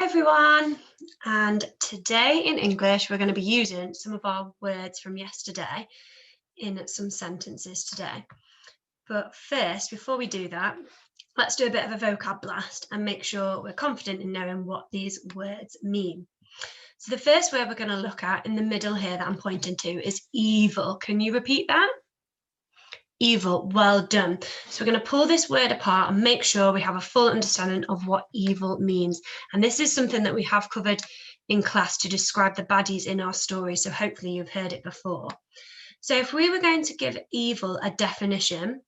Hi everyone, and today in English we're going to be using some of our words from yesterday in some sentences today. But first, before we do that, let's do a bit of a vocab blast and make sure we're confident in knowing what these words mean. So the first word we're going to look at in the middle here that I'm pointing to is evil. Can you repeat that? Evil, well done. So we're going to pull this word apart and make sure we have a full understanding of what evil means. And this is something that we have covered in class to describe the baddies in our story. So hopefully you've heard it before. So if we were going to give evil a definition,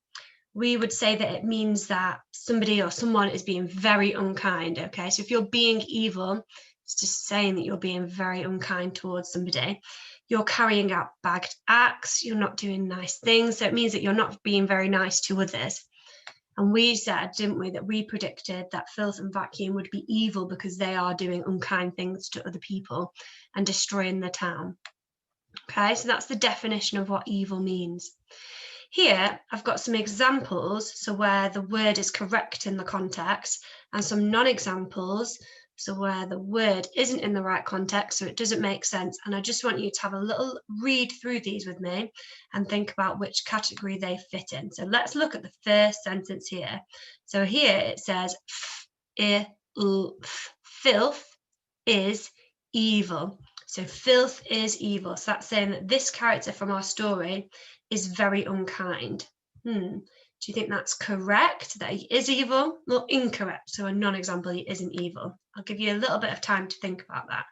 we would say that it means that somebody or someone is being very unkind. Okay, so if you're being evil, it's just saying that you're being very unkind towards somebody. You're carrying out bad acts, you're not doing nice things, so it means that you're not being very nice to others. And we said, didn't we, that we predicted that filth and vacuum would be evil because they are doing unkind things to other people and destroying the town. Okay, so that's the definition of what evil means. Here, I've got some examples, so where the word is correct in the context, and some non-examples, so where the word isn't in the right context, so it doesn't make sense. And I just want you to have a little read through these with me and think about which category they fit in. So let's look at the first sentence here. So here it says, filth is evil. So filth is evil. So that's saying that this character from our story is very unkind. Do you think that's correct, that he is evil? Well, incorrect. So a non-example, he isn't evil. I'll give you a little bit of time to think about that.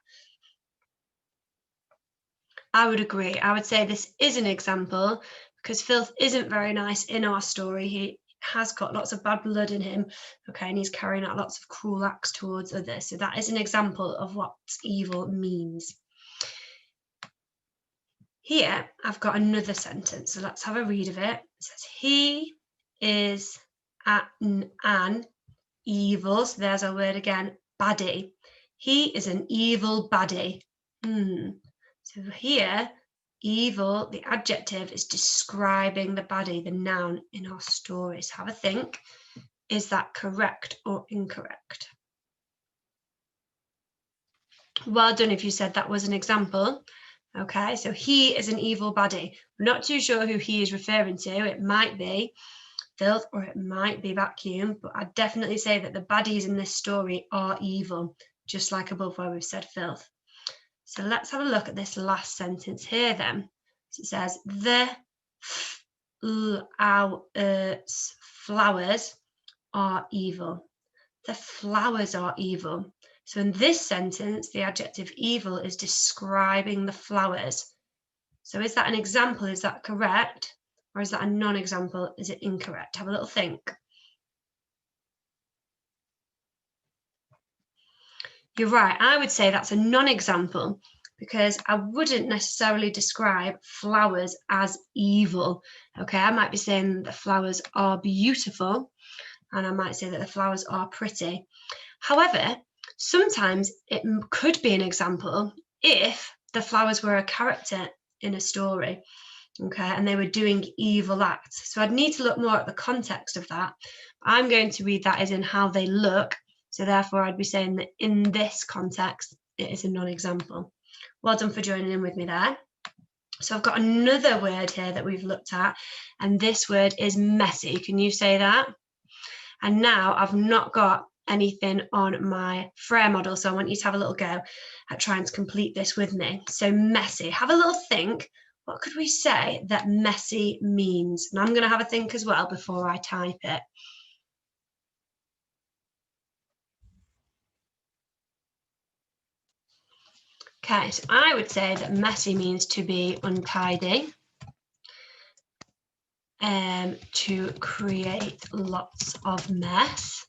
I would agree. I would say this is an example because filth isn't very nice in our story. He has got lots of bad blood in him, okay, and he's carrying out lots of cruel acts towards others. So that is an example of what evil means. Here, I've got another sentence, so let's have a read of it. It says, he is an evil, so there's our word again, baddie. He is an evil baddie. So here, evil, the adjective, is describing the baddie, the noun in our stories. Have a think. Is that correct or incorrect? Well done if you said that was an example. Okay, so he is an evil baddie. We're not too sure who he is referring to. It might be filth or it might be vacuum, but I'd definitely say that the baddies in this story are evil, just like above where we've said filth. So let's have a look at this last sentence here then. So it says, the flowers are evil. The flowers are evil. So in this sentence, the adjective evil is describing the flowers. So is that an example? Is that correct? Or is that a non-example? Is it incorrect? Have a little think. You're right. I would say that's a non-example because I wouldn't necessarily describe flowers as evil. Okay, I might be saying the flowers are beautiful and I might say that the flowers are pretty. However, sometimes it could be an example if the flowers were a character in a story, okay, and they were doing evil acts. So I'd need to look more at the context of that. I'm going to read that as in how they look. So therefore, I'd be saying that in this context, it is a non-example. Well done for joining in with me there. So I've got another word here that we've looked at, and this word is messy. Can you say that? And now I've not got anything on my Freya model, so I want you to have a little go at trying to complete this with me. So messy, have a little think. What could we say that messy means? And I'm going to have a think as well before I type it. Okay, so I would say that messy means to be untidy, to create lots of mess.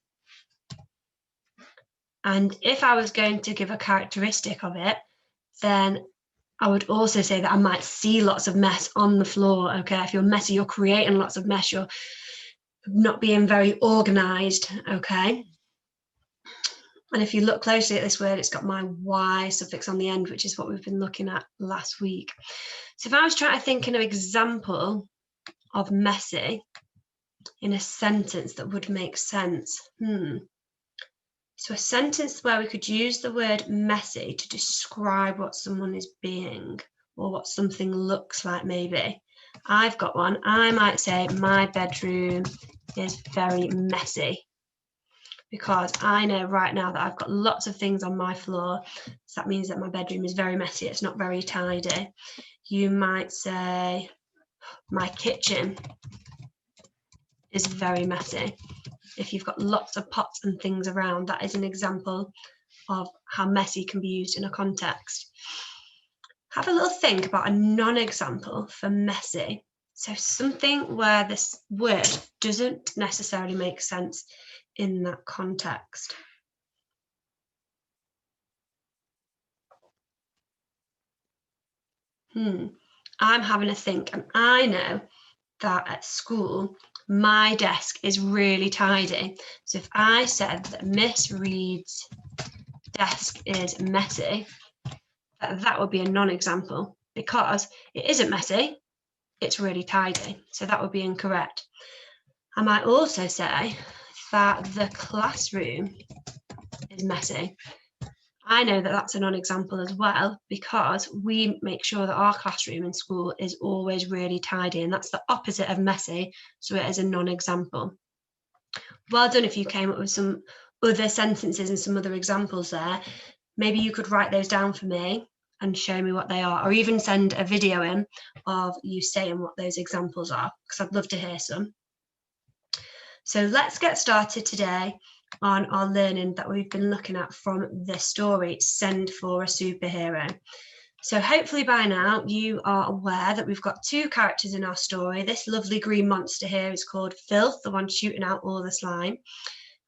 And if I was going to give a characteristic of it, then I would also say that I might see lots of mess on the floor. Okay, if you're messy, you're creating lots of mess, you're not being very organized. Okay. And if you look closely at this word, it's got my Y suffix on the end, which is what we've been looking at last week. So if I was trying to think of an example of messy in a sentence that would make sense, So a sentence where we could use the word messy to describe what someone is being or what something looks like maybe. I've got one. I might say my bedroom is very messy because I know right now that I've got lots of things on my floor. So that means that my bedroom is very messy. It's not very tidy. You might say my kitchen is very messy. If you've got lots of pots and things around, that is an example of how messy can be used in a context. Have a little think about a non-example for messy. So something where this word doesn't necessarily make sense in that context. I'm having a think, and I know that at school my desk is really tidy. So if I said that Miss Reed's desk is messy, that would be a non-example because it isn't messy, it's really tidy. So that would be incorrect. I might also say that the classroom is messy. I know that that's a non-example as well because we make sure that our classroom in school is always really tidy, and that's the opposite of messy, so it is a non-example. Well done if you came up with some other sentences and some other examples there. Maybe you could write those down for me and show me what they are, or even send a video in of you saying what those examples are, because I'd love to hear some. So let's get started today on our learning that we've been looking at from the story, Send for a Superhero. So hopefully by now you are aware that we've got two characters in our story. This lovely green monster here is called Filth, the one shooting out all the slime.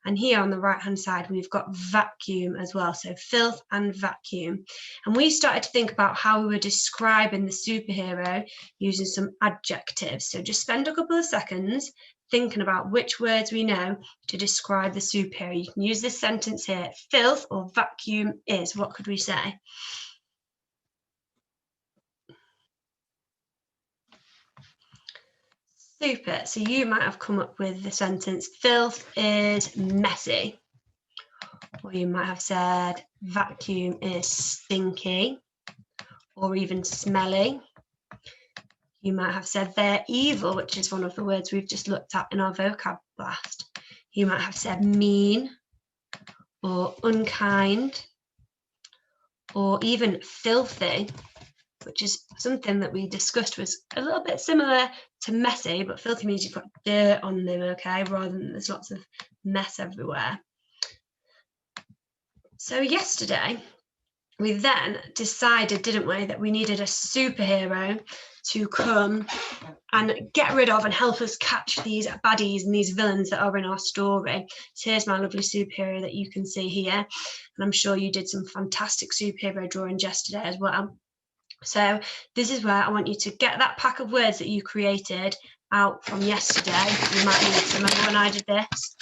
And here on the right-hand side, we've got vacuum as well. So filth and vacuum. And we started to think about how we were describing the superhero using some adjectives. So just spend a couple of seconds thinking about which words we know to describe the superhero. You can use this sentence here. Filth or vacuum is. What could we say? Super. So you might have come up with the sentence, filth is messy. Or you might have said vacuum is stinky or even smelly. You might have said they're evil, which is one of the words we've just looked at in our Vocab Blast. You might have said mean or unkind or even filthy, which is something that we discussed was a little bit similar to messy, but filthy means you've got dirt on them, okay, rather than there's lots of mess everywhere. So yesterday, we then decided, didn't we, that we needed a superhero to come and get rid of and help us catch these baddies and these villains that are in our story. So here's my lovely superhero that you can see here. And I'm sure you did some fantastic superhero drawings yesterday as well. So this is where I want you to get that pack of words that you created out from yesterday. You might need to remember when I did this.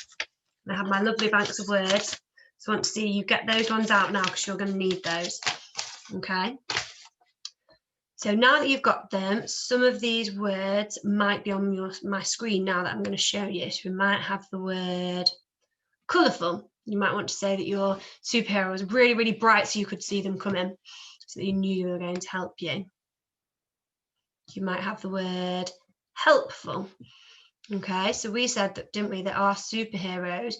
I have my lovely banks of words. So I want to see you get those ones out now because you're going to need those. Okay. So now that you've got them, some of these words might be on my screen now that I'm going to show you. So we might have the word colourful. You might want to say that your superhero was really, really bright so you could see them coming, so that you knew you were going to help you. You might have the word helpful. Okay, so we said that, didn't we, that our superheroes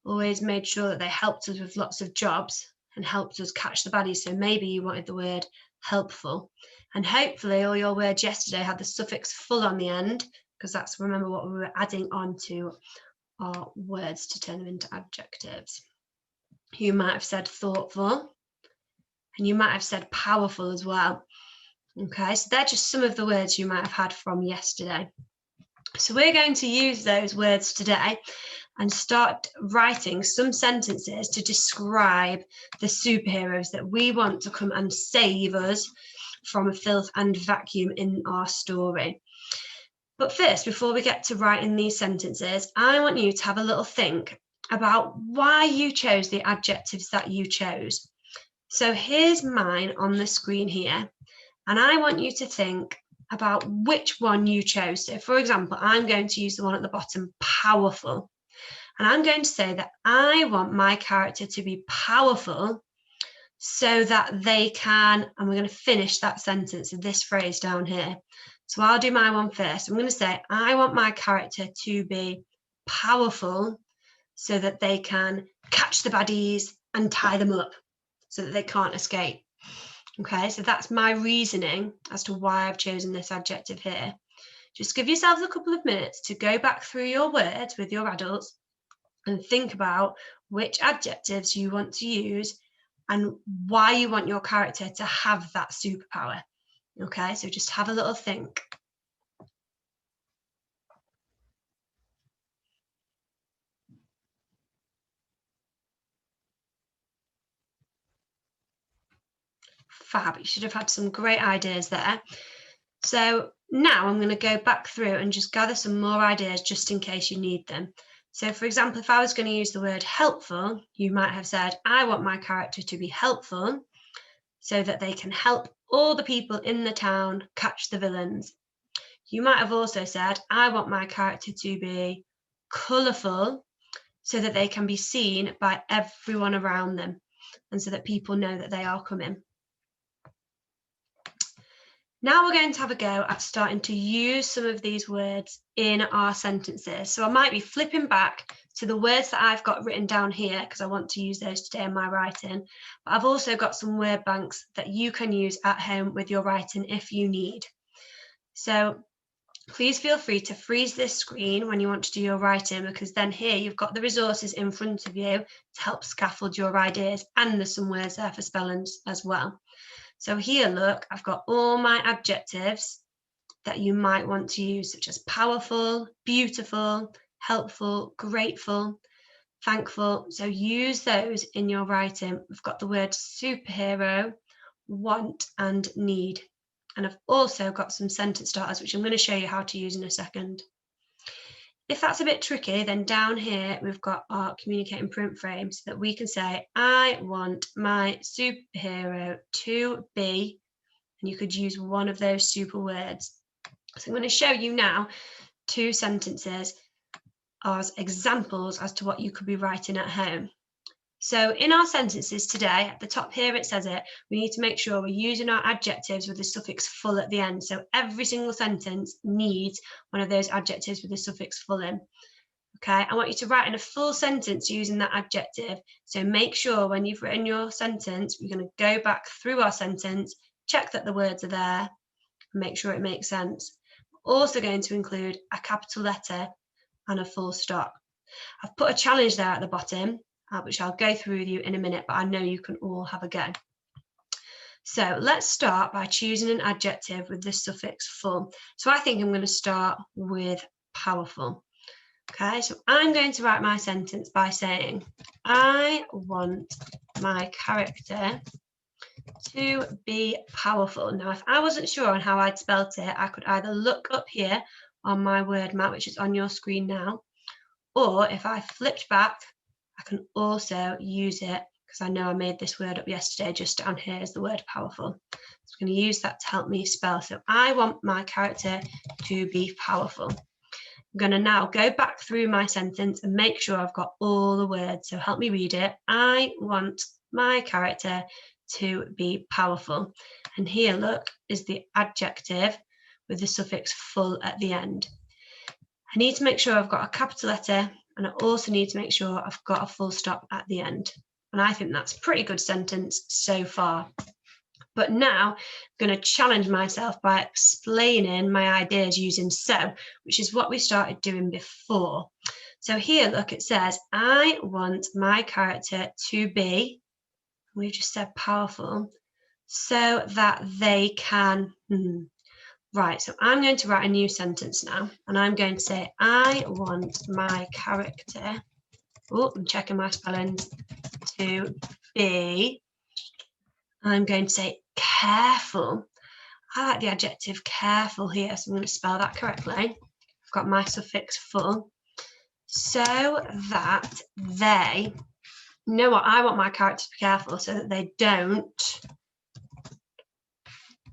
always made sure that they helped us with lots of jobs and helped us catch the baddies. So maybe you wanted the word helpful. And hopefully all your words yesterday had the suffix full on the end, because that's, remember, what we were adding on to our words to turn them into adjectives. You might have said thoughtful, and you might have said powerful as well. Okay, so they're just some of the words you might have had from yesterday. So we're going to use those words today and start writing some sentences to describe the superheroes that we want to come and save us from a filth and vacuum in our story. But first, before we get to writing these sentences, I want you to have a little think about why you chose the adjectives that you chose. So here's mine on the screen here, and I want you to think about which one you chose. So for example, I'm going to use the one at the bottom, powerful. And I'm going to say that I want my character to be powerful so that they can, and we're going to finish that sentence with this phrase down here. So I'll do my one first. I'm going to say, I want my character to be powerful so that they can catch the baddies and tie them up so that they can't escape. Okay, so that's my reasoning as to why I've chosen this adjective here. Just give yourselves a couple of minutes to go back through your words with your adults and think about which adjectives you want to use and why you want your character to have that superpower. Okay, so just have a little think. Fab, you should have had some great ideas there. So now I'm going to go back through and just gather some more ideas just in case you need them. So for example, if I was going to use the word helpful, you might have said, I want my character to be helpful so that they can help all the people in the town catch the villains. You might have also said, I want my character to be colourful so that they can be seen by everyone around them and so that people know that they are coming. Now we're going to have a go at starting to use some of these words in our sentences. So I might be flipping back to the words that I've got written down here because I want to use those today in my writing. But I've also got some word banks that you can use at home with your writing if you need. So please feel free to freeze this screen when you want to do your writing, because then here you've got the resources in front of you to help scaffold your ideas, and there's some words there for spellings as well. So here, look, I've got all my adjectives that you might want to use, such as powerful, beautiful, helpful, grateful, thankful. So use those in your writing. We've got the word superhero, want, and need. And I've also got some sentence starters, which I'm going to show you how to use in a second. If that's a bit tricky, then down here, we've got our communicating print frame so that we can say, I want my superhero to be, and you could use one of those super words. So I'm going to show you now 2 sentences as examples as to what you could be writing at home. So in our sentences today, at the top here it says it, we need to make sure we're using our adjectives with the suffix full at the end. So every single sentence needs one of those adjectives with the suffix full in. Okay, I want you to write in a full sentence using that adjective. So make sure when you've written your sentence, we're going to go back through our sentence, check that the words are there, and make sure it makes sense. We're also going to include a capital letter and a full stop. I've put a challenge there at the bottom, which I'll go through with you in a minute, but I know you can all have a go. So let's start by choosing an adjective with the suffix full. So I think I'm going to start with powerful. Okay, so I'm going to write my sentence by saying, I want my character to be powerful. Now, if I wasn't sure on how I'd spelt it, I could either look up here on my word map, which is on your screen now, or if I flipped back, I can also use it because I know I made this word up yesterday. Just down here is the word powerful. So I'm going to use that to help me spell. So I want my character to be powerful. I'm going to now go back through my sentence and make sure I've got all the words. So help me read it. I want my character to be powerful. And here, look, is the adjective with the suffix full at the end. I need to make sure I've got a capital letter, and I also need to make sure I've got a full stop at the end. And I think that's a pretty good sentence so far. But now I'm going to challenge myself by explaining my ideas using so, which is what we started doing before. So here, look, it says, I want my character to be, we just said powerful, so that they can, Right, so I'm going to write a new sentence now, and I'm going to say, I want my character, I'm checking my spellings, to be, I'm going to say careful. I like the adjective careful here, so I'm going to spell that correctly. I've got my suffix full, so that they, you know what, I want my character to be careful so that they don't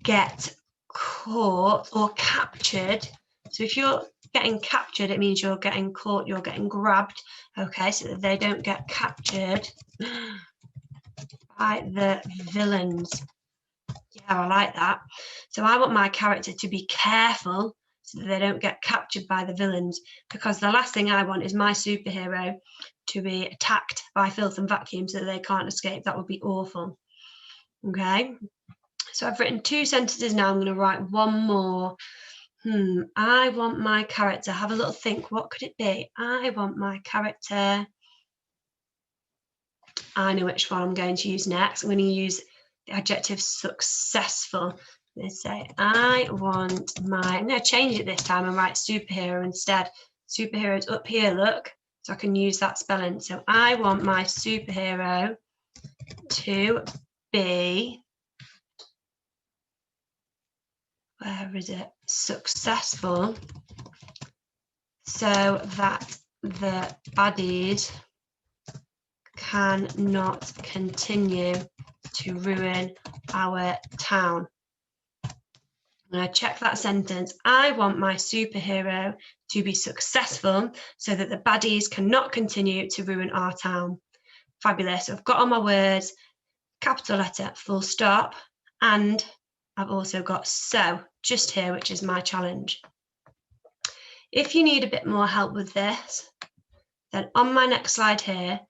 get caught or captured. So if you're getting captured, it means you're getting caught, you're getting grabbed. Okay, so that they don't get captured by the villains. Yeah, I like that. So I want my character to be careful so that they don't get captured by the villains, because the last thing I want is my superhero to be attacked by filth and vacuum so that they can't escape. That would be awful. Okay, so I've written 2 sentences now. I'm going to write one more. I want my character, have a little think, what could it be? I want my character, I know which one I'm going to use next. I'm going to use the adjective successful. Let's say I want my, I'm going to change it this time and write superhero instead. Superhero is up here, look, so I can use that spelling. So I want my superhero to be, where is it, successful, so that the baddies cannot continue to ruin our town. I'm going to check that sentence. I want my superhero to be successful so that the baddies cannot continue to ruin our town. Fabulous. So I've got all my words, capital letter, full stop, and I've also got so just here, which is my challenge. If you need a bit more help with this, then on my next slide here,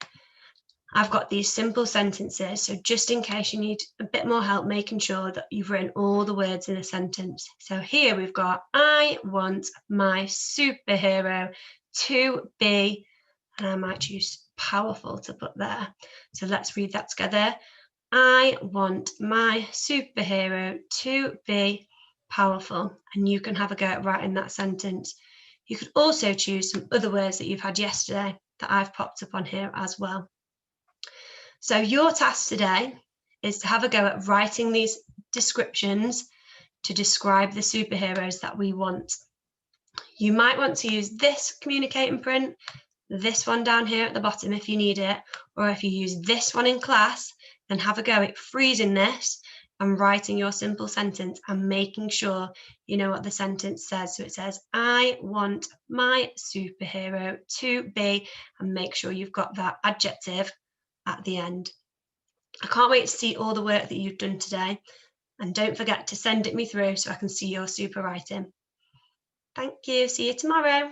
I've got these simple sentences. So just in case you need a bit more help making sure that you've written all the words in a sentence. So here we've got, I want my superhero to be, and I might choose powerful to put there. So let's read that together. I want my superhero to be powerful. And you can have a go at writing that sentence. You could also choose some other words that you've had yesterday that I've popped up on here as well. So your task today is to have a go at writing these descriptions to describe the superheroes that we want. You might want to use this communicating print, this one down here at the bottom if you need it, or if you use this one in class, then have a go at freezing this and writing your simple sentence and making sure you know what the sentence says. So it says, I want my superhero to be, and make sure you've got that adjective at the end. I can't wait to see all the work that you've done today, and don't forget to send it me through so I can see your super writing. Thank you. See you tomorrow.